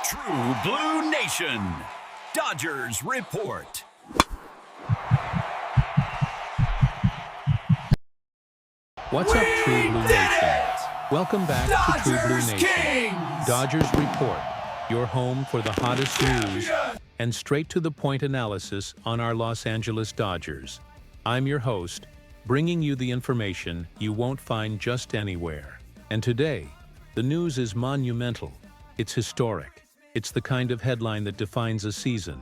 True Blue Nation, Dodgers Report. What's up, True Blue Nation? Welcome back to True Blue Nation, Dodgers Report, your home for the hottest news and straight-to-the-point analysis on our Los Angeles Dodgers. I'm your host, bringing you the information you won't find just anywhere. And today, the news is monumental. It's historic. It's the kind of headline that defines a season,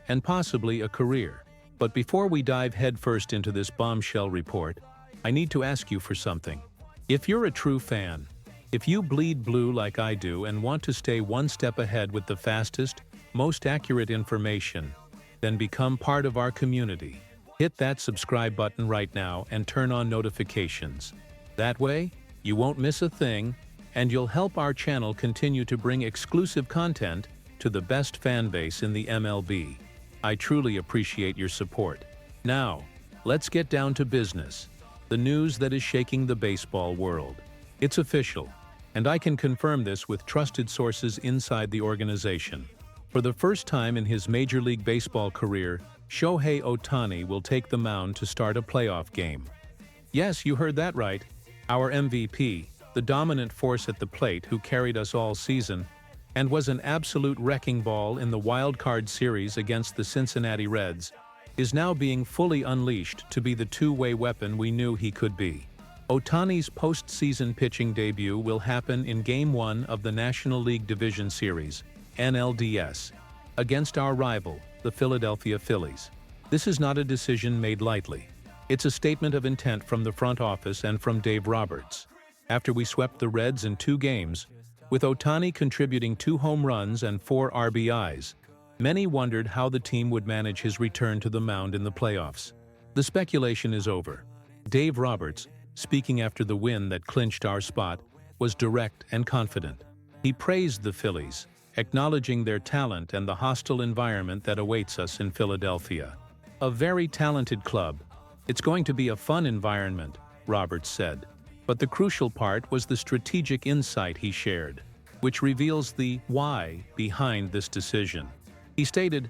and possibly a career. But before we dive headfirst into this bombshell report, I need to ask you for something. If you're a true fan, if you bleed blue like I do and want to stay one step ahead with the fastest, most accurate information, then become part of our community. Hit that subscribe button right now and turn on notifications. That way, you won't miss a thing, and you'll help our channel continue to bring exclusive content to the best fan base in the MLB. I truly appreciate your support. Now, let's get down to business. The news that is shaking the baseball world. It's official, and I can confirm this with trusted sources inside the organization. For the first time in his Major League Baseball career, Shohei Ohtani will take the mound to start a playoff game. Yes, you heard that right. Our MVP, the dominant force at the plate who carried us all season, and was an absolute wrecking ball in the wild card series against the Cincinnati Reds, is now being fully unleashed to be the two-way weapon we knew he could be. Ohtani's postseason pitching debut will happen in Game 1 of the National League Division Series, NLDS, against our rival, the Philadelphia Phillies. This is not a decision made lightly. It's a statement of intent from the front office and from Dave Roberts. After we swept the Reds in 2 games, with Ohtani contributing 2 home runs and 4 RBIs, many wondered how the team would manage his return to the mound in the playoffs. The speculation is over. Dave Roberts, speaking after the win that clinched our spot, was direct and confident. He praised the Phillies, acknowledging their talent and the hostile environment that awaits us in Philadelphia. A very talented club. It's going to be a fun environment, Roberts said. But the crucial part was the strategic insight he shared, which reveals the why behind this decision. He stated,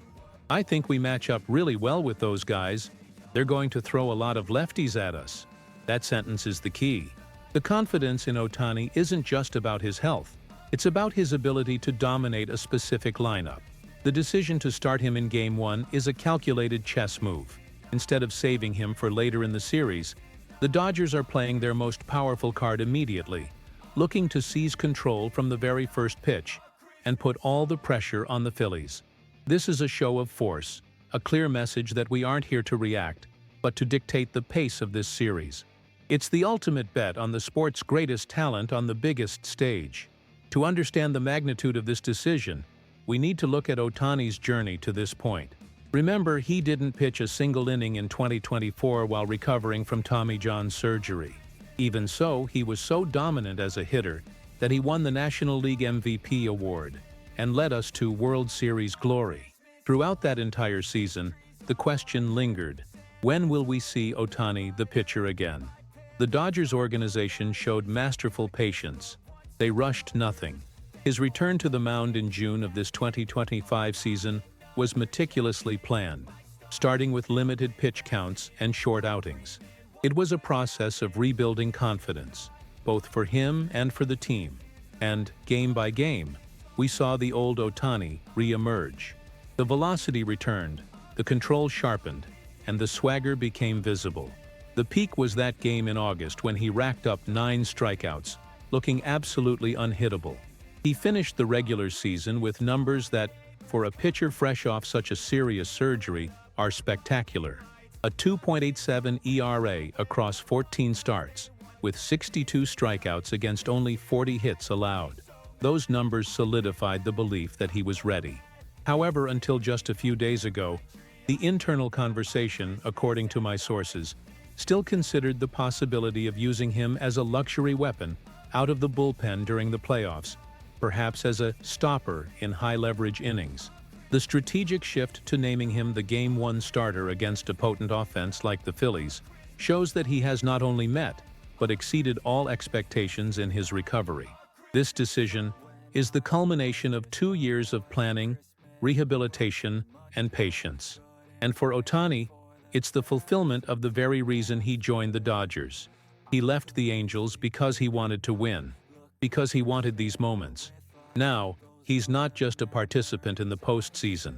"I think we match up really well with those guys. They're going to throw a lot of lefties at us." That sentence is the key. The confidence in Ohtani isn't just about his health. It's about his ability to dominate a specific lineup. The decision to start him in Game 1 is a calculated chess move. Instead of saving him for later in the series, the Dodgers are playing their most powerful card immediately, looking to seize control from the very first pitch and put all the pressure on the Phillies. This is a show of force, a clear message that we aren't here to react, but to dictate the pace of this series. It's the ultimate bet on the sport's greatest talent on the biggest stage. To understand the magnitude of this decision, we need to look at Ohtani's journey to this point. Remember, he didn't pitch a single inning in 2024 while recovering from Tommy John surgery. Even so, he was so dominant as a hitter that he won the National League MVP award and led us to World Series glory. Throughout that entire season, the question lingered: when will we see Ohtani the pitcher again? The Dodgers organization showed masterful patience. They rushed nothing. His return to the mound in June of this 2025 season was meticulously planned, starting with limited pitch counts and short outings. It was a process of rebuilding confidence, both for him and for the team. And, game by game, we saw the old Ohtani re-emerge. The velocity returned, the control sharpened, and the swagger became visible. The peak was that game in August when he racked up 9 strikeouts, looking absolutely unhittable. He finished the regular season with numbers that, for a pitcher fresh off such a serious surgery, are spectacular. A 2.87 ERA across 14 starts, with 62 strikeouts against only 40 hits allowed. Those numbers solidified the belief that he was ready. However, until just a few days ago, the internal conversation, according to my sources, still considered the possibility of using him as a luxury weapon out of the bullpen during the playoffs, perhaps as a stopper in high-leverage innings. The strategic shift to naming him the Game 1 starter against a potent offense like the Phillies shows that he has not only met, but exceeded all expectations in his recovery. This decision, is the culmination of 2 years of planning, rehabilitation, and patience. And for Ohtani, it's the fulfillment of the very reason he joined the Dodgers. He left the Angels because he wanted to win, because he wanted these moments. Now, he's not just a participant in the postseason.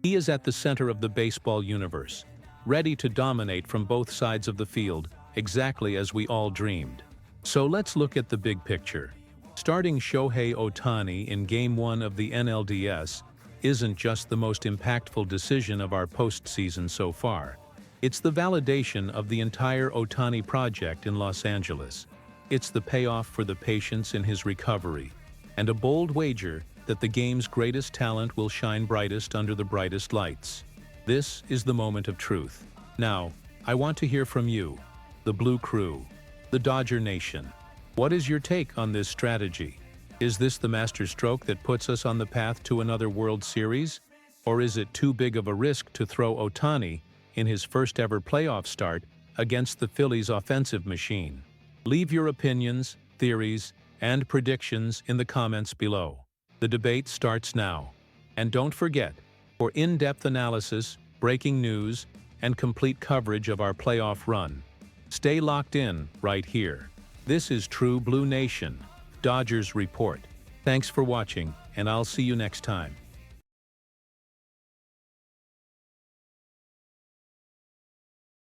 He is at the center of the baseball universe, ready to dominate from both sides of the field, exactly as we all dreamed. So let's look at the big picture. Starting Shohei Ohtani in Game 1 of the NLDS isn't just the most impactful decision of our postseason so far. It's the validation of the entire Ohtani project in Los Angeles. It's the payoff for the patience in his recovery, and a bold wager that the game's greatest talent will shine brightest under the brightest lights. This is the moment of truth. Now, I want to hear from you, the Blue Crew, the Dodger Nation. What is your take on this strategy? Is this the masterstroke that puts us on the path to another World Series? Or is it too big of a risk to throw Ohtani in his first-ever playoff start against the Phillies' offensive machine? Leave your opinions, theories, and predictions in the comments below. The debate starts now. And don't forget, for in-depth analysis, breaking news, and complete coverage of our playoff run, stay locked in right here. This is True Blue Nation, Dodgers Report. Thanks for watching, and I'll see you next time.